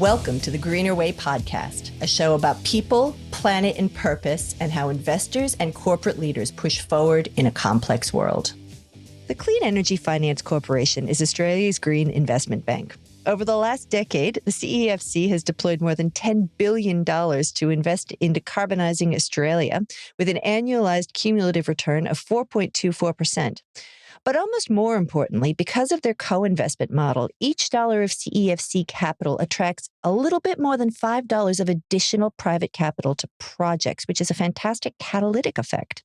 Welcome to the Greener Way podcast, a show about people, planet, and purpose, and how investors and corporate leaders push forward in a complex world. The Clean Energy Finance Corporation is Australia's green investment bank. Over the last decade, the CEFC has deployed more than $10 billion to invest in decarbonising Australia with an annualised cumulative return of 4.24%. But almost more importantly, because of their co-investment model, each dollar of CEFC capital attracts a little bit more than $5 of additional private capital to projects, which is a fantastic catalytic effect.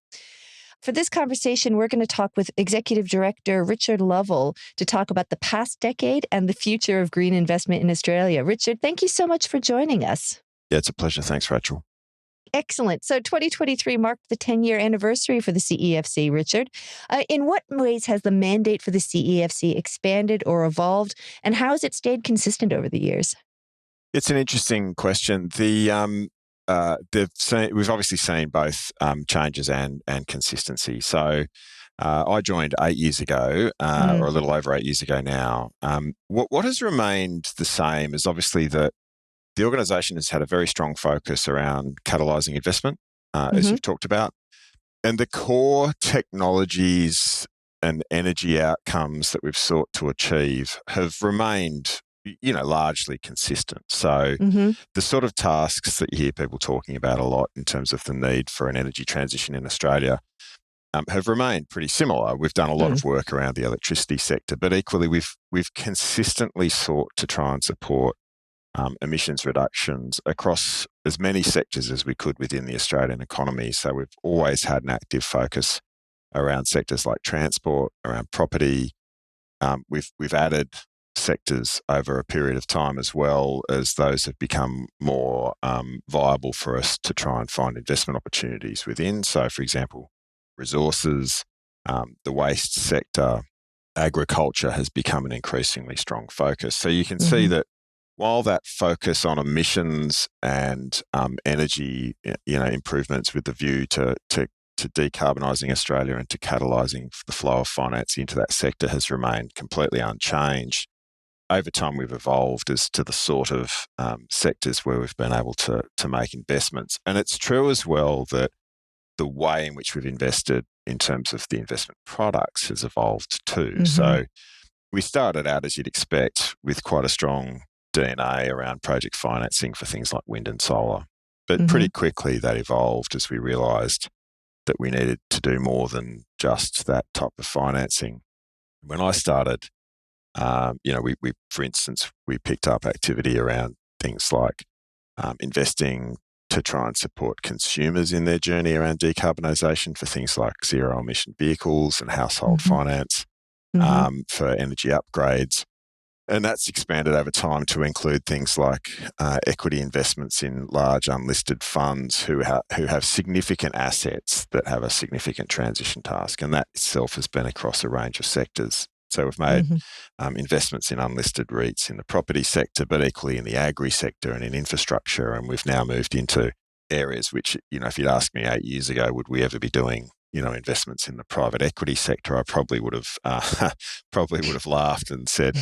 For this conversation, we're going to talk with Executive Director Richard Lovell to talk about the past decade and the future of green investment in Australia. Richard, thank you so much for joining us. Yeah, it's a pleasure. Thanks, Rachel. Excellent. So 2023 marked the 10-year anniversary for the CEFC, Richard. In what ways has the mandate for the CEFC expanded or evolved, and how has it stayed consistent over the years? It's an interesting question. We've obviously seen both changes and consistency. So I joined 8 years ago, or a little over 8 years ago now. What has remained the same is obviously that the organisation has had a very strong focus around catalysing investment, as you've talked about. And the core technologies and energy outcomes that we've sought to achieve have remained, largely consistent. So the sort of tasks that you hear people talking about a lot in terms of the need for an energy transition in Australia have remained pretty similar. We've done a lot of work around the electricity sector, but equally we've consistently sought to try and support emissions reductions across as many sectors as we could within the Australian economy. So we've always had an active focus around sectors like transport, around property. We've added sectors over a period of time as well as those have become more viable for us to try and find investment opportunities within. So, for example, resources, the waste sector, agriculture has become an increasingly strong focus. So you can see that while that focus on emissions and energy, improvements with the view to decarbonising Australia and to catalysing the flow of finance into that sector has remained completely unchanged, over time we've evolved as to the sort of sectors where we've been able to make investments. And it's true as well that the way in which we've invested in terms of the investment products has evolved too. So we started out, as you'd expect, with quite a strong DNA around project financing for things like wind and solar. But pretty quickly that evolved as we realised that we needed to do more than just that type of financing. When I started, we for instance, we picked up activity around things like investing to try and support consumers in their journey around decarbonisation for things like zero emission vehicles and household finance for energy upgrades. And that's expanded over time to include things like equity investments in large unlisted funds who have significant assets that have a significant transition task. And that itself has been across a range of sectors. So we've made investments in unlisted REITs in the property sector, but equally in the agri sector and in infrastructure. And we've now moved into areas which, if you'd asked me 8 years ago, would we ever be doing investments in the private equity sector, I probably would have laughed and said,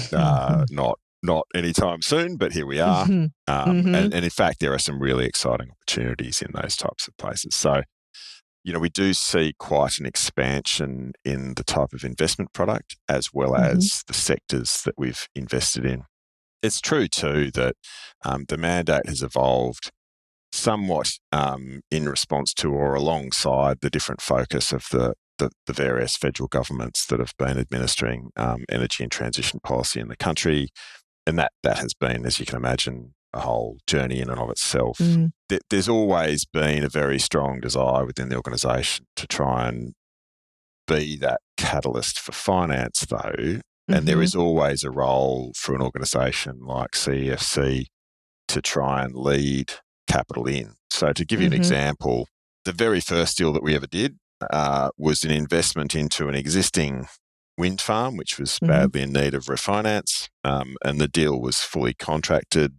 not anytime soon, but here we are. And in fact, there are some really exciting opportunities in those types of places. So, we do see quite an expansion in the type of investment product as well as the sectors that we've invested in. It's true too that the mandate has evolved somewhat in response to or alongside the different focus of the various federal governments that have been administering energy and transition policy in the country. And that has been, as you can imagine, a whole journey in and of itself. There's always been a very strong desire within the organisation to try and be that catalyst for finance, though. And there is always a role for an organisation like CEFC to try and lead capital in. So to give you an example, the very first deal that we ever did was an investment into an existing wind farm, which was badly in need of refinance. And the deal was fully contracted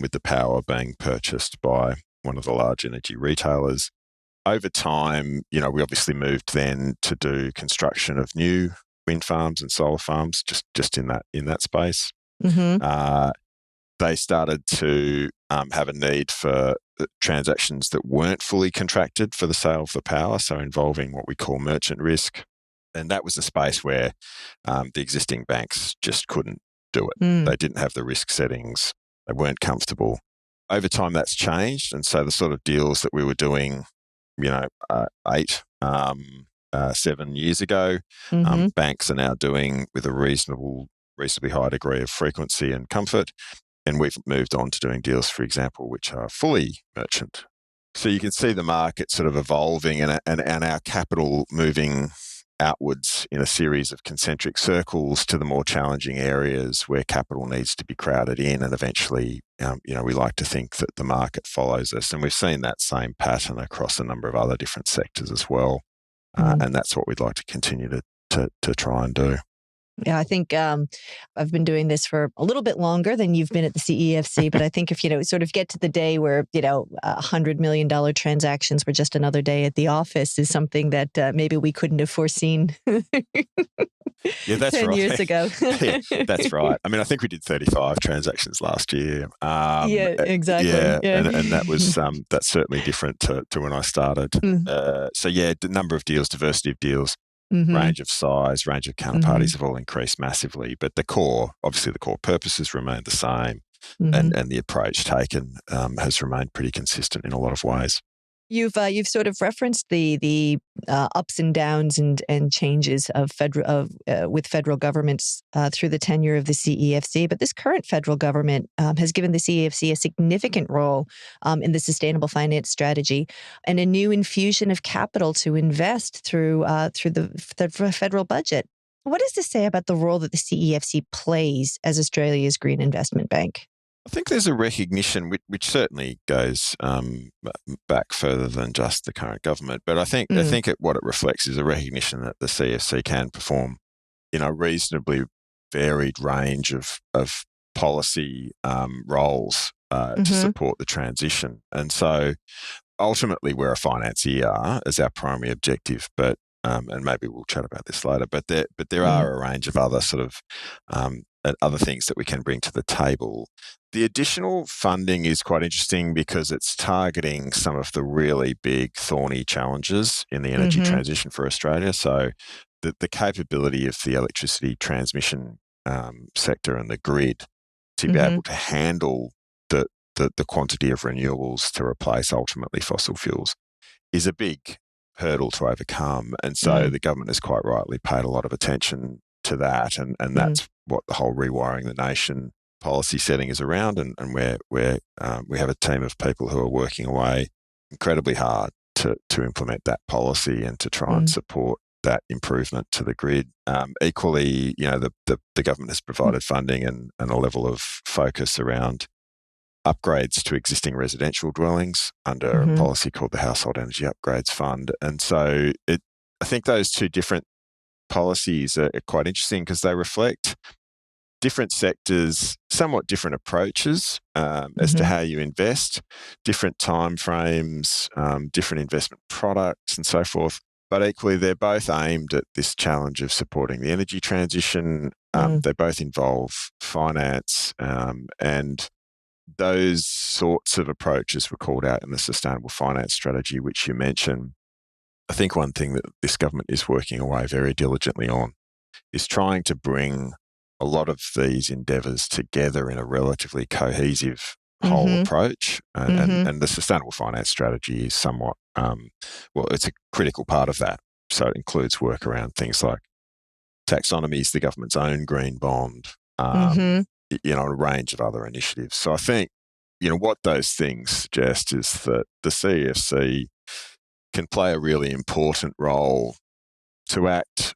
with the power being purchased by one of the large energy retailers. Over time, we obviously moved then to do construction of new wind farms and solar farms just in that space. The they started to have a need for transactions that weren't fully contracted for the sale of the power, so involving what we call merchant risk. And that was a space where the existing banks just couldn't do it. They didn't have the risk settings. They weren't comfortable. Over time, that's changed. And so the sort of deals that we were doing, 7 years ago, banks are now doing with a reasonably high degree of frequency and comfort. And we've moved on to doing deals, for example, which are fully merchant. So you can see the market sort of evolving and our capital moving outwards in a series of concentric circles to the more challenging areas where capital needs to be crowded in. And eventually, we like to think that the market follows us. And we've seen that same pattern across a number of other different sectors as well. And that's what we'd like to continue to try and do. Yeah, I think I've been doing this for a little bit longer than you've been at the CEFC, but I think if, sort of get to the day where, $100 million transactions were just another day at the office is something that maybe we couldn't have foreseen yeah, that's 10 right. years ago. Yeah, that's right. I mean, I think we did 35 transactions last year. Yeah, exactly. Yeah, yeah. And that was that's certainly different to when I started. So yeah, the number of deals, diversity of deals, range of size, range of counterparties have all increased massively. But the core purposes remain the same, and the approach taken has remained pretty consistent in a lot of ways. You've sort of referenced the ups and downs and changes of with federal governments through the tenure of the CEFC, but this current federal government has given the CEFC a significant role in the sustainable finance strategy and a new infusion of capital to invest through the federal budget. What does this say about the role that the CEFC plays as Australia's green investment bank? I think there's a recognition, which certainly goes back further than just the current government. But I think what it reflects is a recognition that the CEFC can perform in a reasonably varied range of policy roles to support the transition. And so ultimately, we're a financier as our primary objective, but and maybe we'll chat about this later. But there are a range of other sort of other things that we can bring to the table. The additional funding is quite interesting because it's targeting some of the really big, thorny challenges in the energy transition for Australia. So the capability of the electricity transmission sector and the grid to be able to handle the quantity of renewables to replace ultimately fossil fuels is a big hurdle to overcome. And so the government has quite rightly paid a lot of attention to that. And that's what the whole Rewiring the Nation policy setting is around. And we have a team of people who are working away incredibly hard to implement that policy and to try and support that improvement to the grid. Equally, the government has provided funding and a level of focus around upgrades to existing residential dwellings under a policy called the Household Energy Upgrades Fund. And so I think those two different policies are quite interesting because they reflect different sectors, somewhat different approaches as to how you invest, different timeframes, different investment products and so forth. But equally, they're both aimed at this challenge of supporting the energy transition. They both involve finance and those sorts of approaches were called out in the sustainable finance strategy, which you mentioned. I think one thing that this government is working away very diligently on is trying to bring a lot of these endeavours together in a relatively cohesive whole approach. And the sustainable finance strategy is somewhat, it's a critical part of that. So it includes work around things like taxonomies, the government's own green bond, a range of other initiatives. So I think, what those things suggest is that the CEFC can play a really important role to act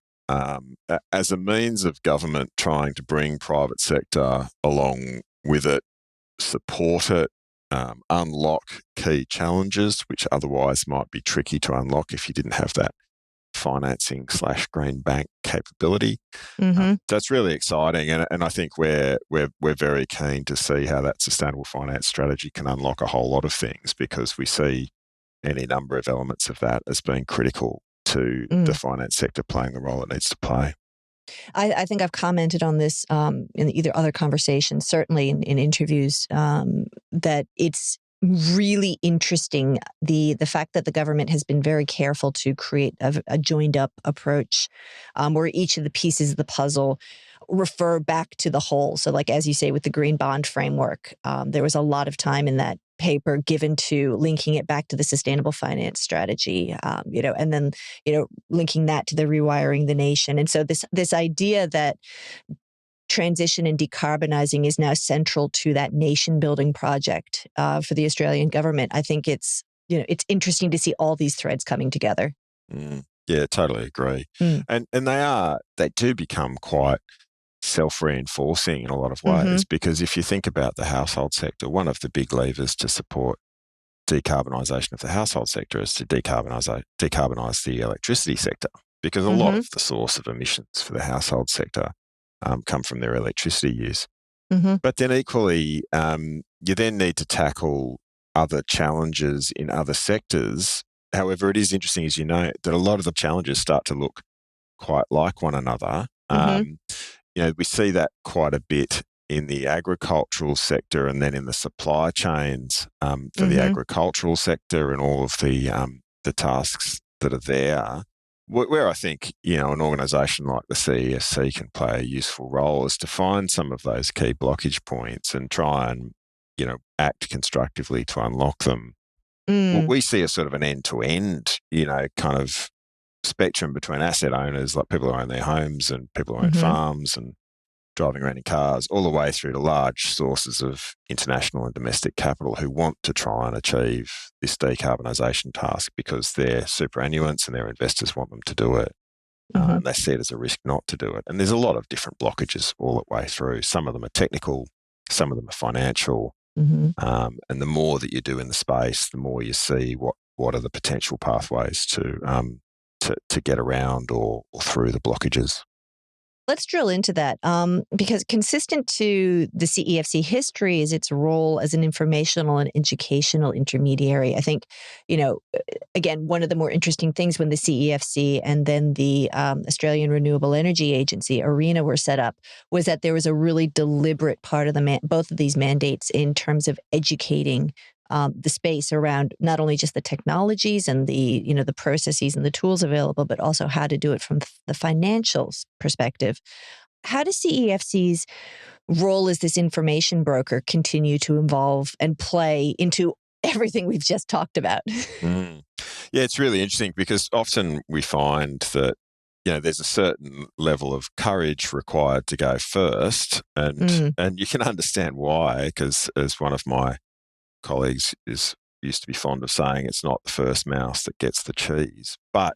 as a means of government trying to bring private sector along with it, support it, unlock key challenges, which otherwise might be tricky to unlock if you didn't have that financing/green bank capability. So it's really exciting, and I think we're very keen to see how that sustainable finance strategy can unlock a whole lot of things, because we see any number of elements of that as being critical to the finance sector playing the role it needs to play. I think I've commented on this in either other conversations, certainly in interviews, that it's really interesting the fact that the government has been very careful to create a joined up approach where each of the pieces of the puzzle refer back to the whole. So like, as you say, with the green bond framework, there was a lot of time in that paper given to linking it back to the sustainable finance strategy, and then, linking that to the rewiring the nation. And so this idea that transition and decarbonising is now central to that nation building project for the Australian government. I think it's interesting to see all these threads coming together. Yeah, totally agree. And they do become quite self-reinforcing in a lot of ways, because if you think about the household sector, one of the big levers to support decarbonisation of the household sector is to decarbonise the electricity sector, because a lot of the source of emissions for the household sector come from their electricity use. But then equally, you then need to tackle other challenges in other sectors. However, it is interesting, as you know, that a lot of the challenges start to look quite like one another. We see that quite a bit in the agricultural sector, and then in the supply chains for the agricultural sector, and all of the tasks that are there. Where I think, an organisation like the CEFC can play a useful role is to find some of those key blockage points and try and, act constructively to unlock them. We see a sort of an end-to-end, kind of spectrum between asset owners, like people who own their homes and people who own farms and driving around in cars, all the way through to large sources of international and domestic capital who want to try and achieve this decarbonisation task because they're superannuants and their investors want them to do it. And they see it as a risk not to do it. And there's a lot of different blockages all the way through. Some of them are technical, some of them are financial. And the more that you do in the space, the more you see what are the potential pathways to get around or through the blockages. Let's drill into that because consistent to the CEFC history is its role as an informational and educational intermediary. I think, again, one of the more interesting things when the CEFC and then the Australian Renewable Energy Agency, ARENA, were set up was that there was a really deliberate part of both of these mandates in terms of educating the space around not only just the technologies and the processes and the tools available, but also how to do it from the financials perspective. How does CEFC's role as this information broker continue to evolve and play into everything we've just talked about? Yeah, it's really interesting because often we find that there's a certain level of courage required to go first, and you can understand why, because as one of my colleagues used to be fond of saying, it's not the first mouse that gets the cheese. But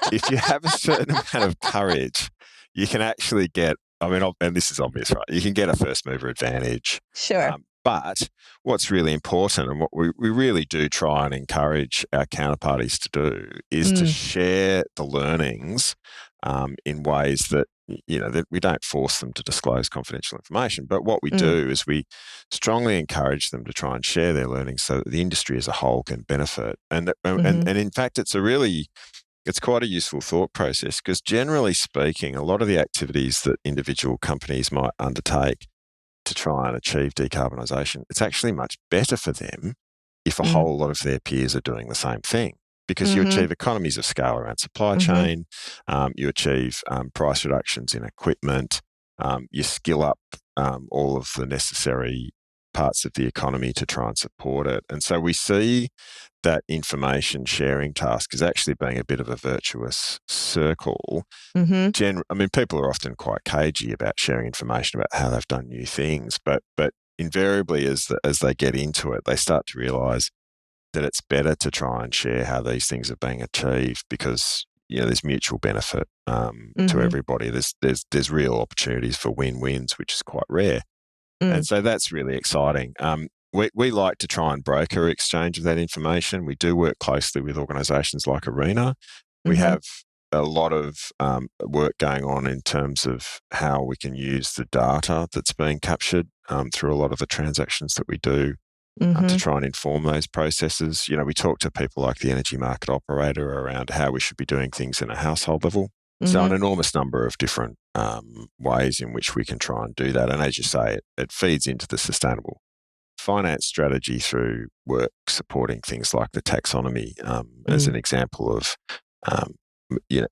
if you have a certain amount of courage, you can actually get, and this is obvious, right? You can get a first mover advantage. Sure. But what's really important, and what we really do try and encourage our counterparties to do, is to share the learnings in ways that, that we don't force them to disclose confidential information. But what we do is we strongly encourage them to try and share their learnings so that the industry as a whole can benefit. And in fact, it's quite a useful thought process, because generally speaking, a lot of the activities that individual companies might undertake to try and achieve decarbonisation, it's actually much better for them if a whole lot of their peers are doing the same thing. Because you achieve economies of scale around supply chain, you achieve price reductions in equipment, you skill up all of the necessary parts of the economy to try and support it. And so we see that information sharing task is actually being a bit of a virtuous circle. People are often quite cagey about sharing information about how they've done new things, but invariably as they get into it, they start to realise that it's better to try and share how these things are being achieved, because there's mutual benefit to everybody. There's real opportunities for win-wins, which is quite rare, and so that's really exciting. We like to try and broker exchange of that information. We do work closely with organisations like ARENA. We have a lot of work going on in terms of how we can use the data that's being captured through a lot of the transactions that we do. To try and inform those processes. We talk to people like the energy market operator around how we should be doing things in a household level. So an enormous number of different ways in which we can try and do that. And as you say, it feeds into the sustainable finance strategy through work supporting things like the taxonomy as an example of um, you know,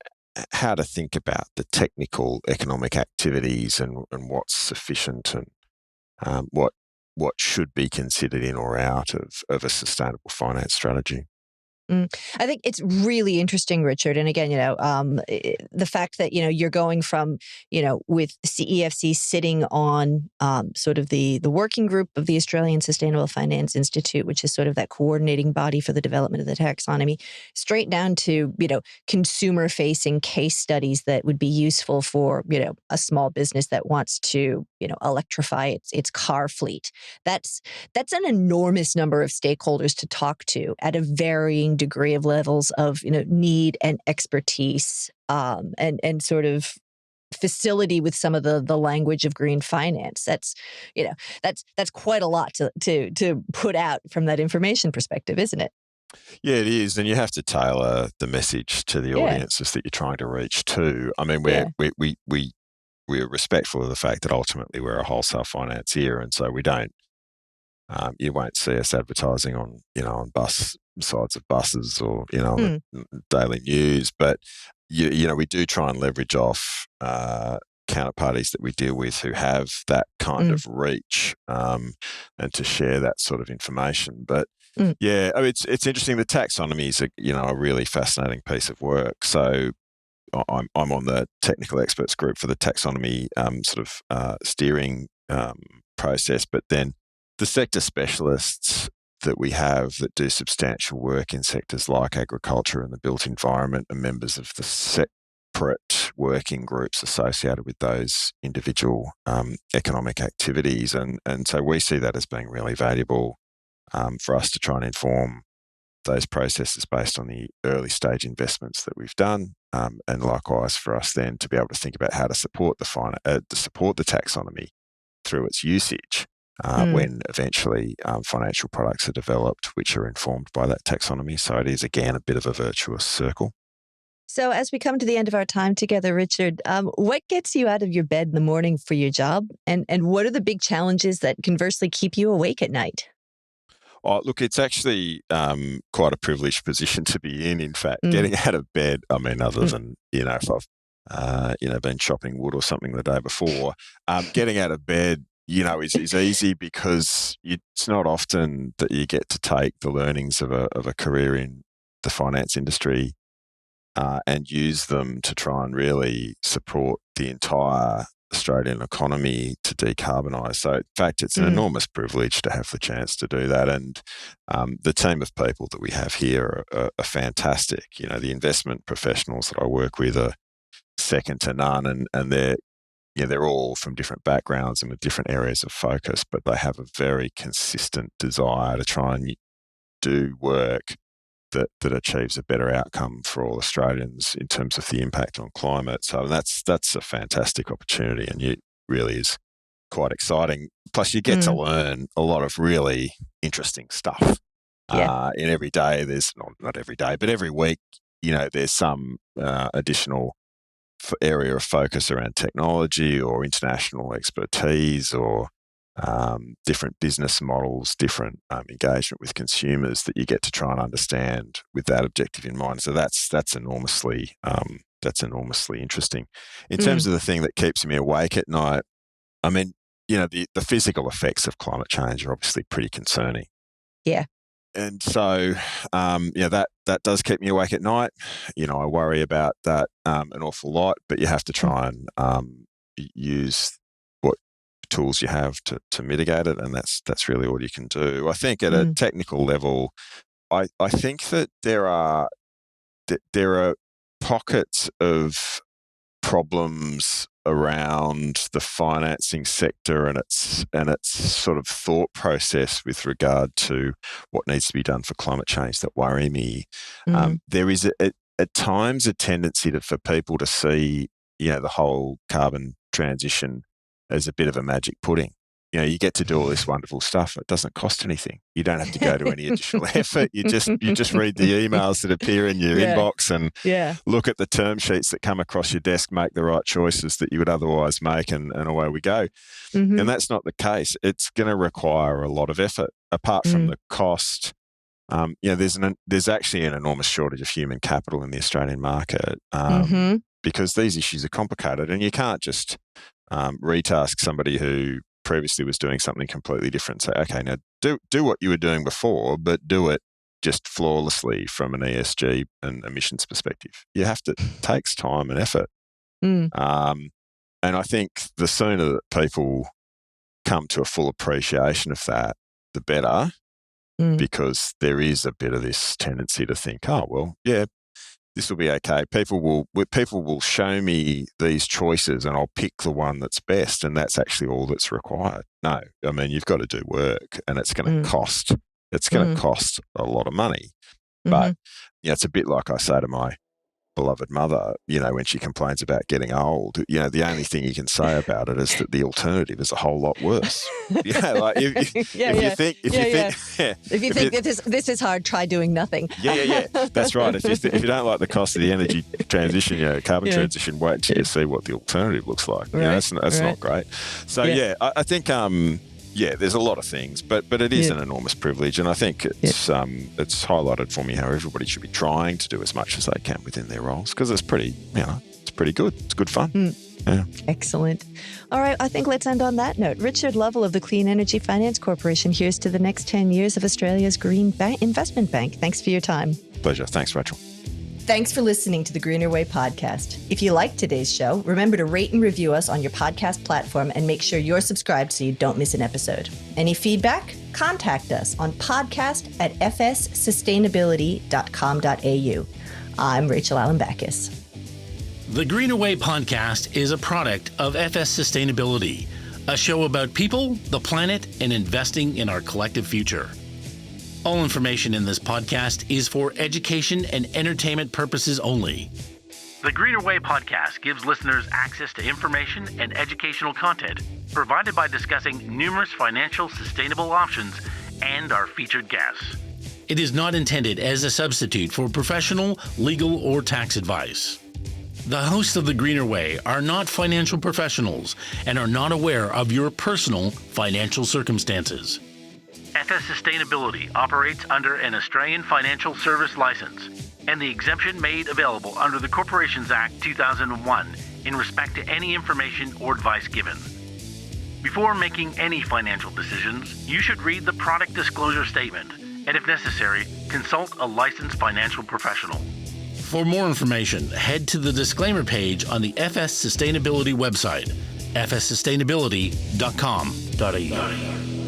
how to think about the technical economic activities and what's sufficient and what should be considered in or out of a sustainable finance strategy. I think it's really interesting, Richard. And again, the fact that, you're going from, with CEFC sitting on sort of the working group of the Australian Sustainable Finance Institute, which is sort of that coordinating body for the development of the taxonomy, straight down to, consumer facing case studies that would be useful for, a small business that wants to, electrify its car fleet. That's an enormous number of stakeholders to talk to at a varying degree of levels of need and expertise and sort of facility with some of the language of green finance. That's quite a lot to put out from that information perspective, isn't it? Yeah, it is, and you have to tailor the message to the audiences that you're trying to reach too. I mean, we're respectful of the fact that ultimately we're a wholesale financier, and so we don't. You won't see us advertising on bus sides of buses or on the daily news, but we do try and leverage off counterparties that we deal with who have that kind of reach and to share that sort of information. But yeah, I mean, it's interesting. The taxonomy is a really fascinating piece of work. So I'm on the technical experts group for the taxonomy steering process, but then the sector specialists that we have that do substantial work in sectors like agriculture and the built environment are members of the separate working groups associated with those individual economic activities. And so we see that as being really valuable for us to try and inform those processes based on the early stage investments that we've done. And likewise for us then to be able to think about how to support the taxonomy through its usage. When eventually financial products are developed which are informed by that taxonomy. So it is, again, a bit of a virtuous circle. So as we come to the end of our time together, Richard, what gets you out of your bed in the morning for your job? And what are the big challenges that conversely keep you awake at night? Oh, look, it's actually quite a privileged position to be in fact. Getting out of bed, I mean, other than, if I've been chopping wood or something the day before, getting out of bed is easy because it's not often that you get to take the learnings of a career in the finance industry and use them to try and really support the entire Australian economy to decarbonise. So, in fact, it's an enormous privilege to have the chance to do that. And the team of people that we have here are fantastic. The investment professionals that I work with are second to none, and they're all from different backgrounds and with different areas of focus, but they have a very consistent desire to try and do work that achieves a better outcome for all Australians in terms of the impact on climate. So that's a fantastic opportunity, and it really is quite exciting. Plus, you get to learn a lot of really interesting stuff. In every day, there's not every day, but every week, there's some additional area of focus around technology or international expertise or different business models, different engagement with consumers that you get to try and understand with that objective in mind. So that's enormously interesting. In terms of the thing that keeps me awake at night, I mean, the physical effects of climate change are obviously pretty concerning. Yeah. And so, that does keep me awake at night. I worry about that an awful lot, but you have to try and use what tools you have to mitigate it, and that's really all you can do. I think at a technical level, I think that there are pockets of problems around the financing sector and its sort of thought process with regard to what needs to be done for climate change that worry me. There is at times a tendency for people to see the whole carbon transition as a bit of a magic pudding. you get to do all this wonderful stuff. It doesn't cost anything. You don't have to go to any additional effort. You just read the emails that appear in your inbox and look at the term sheets that come across your desk, make the right choices that you would otherwise make, and away we go. And that's not the case. It's going to require a lot of effort. Apart from the cost, there's actually an enormous shortage of human capital in the Australian market because these issues are complicated, and you can't just retask somebody who previously was doing something completely different. Say, okay, now do what you were doing before, but do it just flawlessly from an ESG and emissions perspective. It takes time and effort. And I think the sooner that people come to a full appreciation of that, the better, because there is a bit of this tendency to think, oh, well, yeah, this will be okay. People will show me these choices and I'll pick the one that's best, and that's actually all that's required. No, I mean, you've got to do work, and it's going to cost. It's going to cost a lot of money. But it's a bit like I say to my beloved mother, when she complains about getting old, the only thing you can say about it is that the alternative is a whole lot worse. If you think this is hard, try doing nothing. That's right. If you don't like the cost of the energy transition, carbon transition, wait till you see what the alternative looks like. That's not great. So I think there's a lot of things, but it is an enormous privilege, and I think it's highlighted for me how everybody should be trying to do as much as they can within their roles, because it's pretty good. It's good fun. Yeah. Excellent. All right, I think let's end on that note. Richard Lovell of the Clean Energy Finance Corporation, here's to the next 10 years of Australia's Green Investment Bank. Thanks for your time. Pleasure. Thanks, Rachel. Thanks for listening to the Greener Way podcast. If you liked today's show, remember to rate and review us on your podcast platform and make sure you're subscribed so you don't miss an episode. Any feedback? Contact us on podcast@fssustainability.com.au. I'm Rachel Allen-Backus. The Greener Way podcast is a product of FS Sustainability, a show about people, the planet, and investing in our collective future. All information in this podcast is for education and entertainment purposes only. The Greener Way podcast gives listeners access to information and educational content provided by discussing numerous financial sustainable options and our featured guests. It is not intended as a substitute for professional, legal, or tax advice. The hosts of The Greener Way are not financial professionals and are not aware of your personal financial circumstances. FS Sustainability operates under an Australian Financial Service Licence and the exemption made available under the Corporations Act 2001 in respect to any information or advice given. Before making any financial decisions, you should read the product disclosure statement and, if necessary, consult a licensed financial professional. For more information, head to the disclaimer page on the FS Sustainability website, fssustainability.com.au.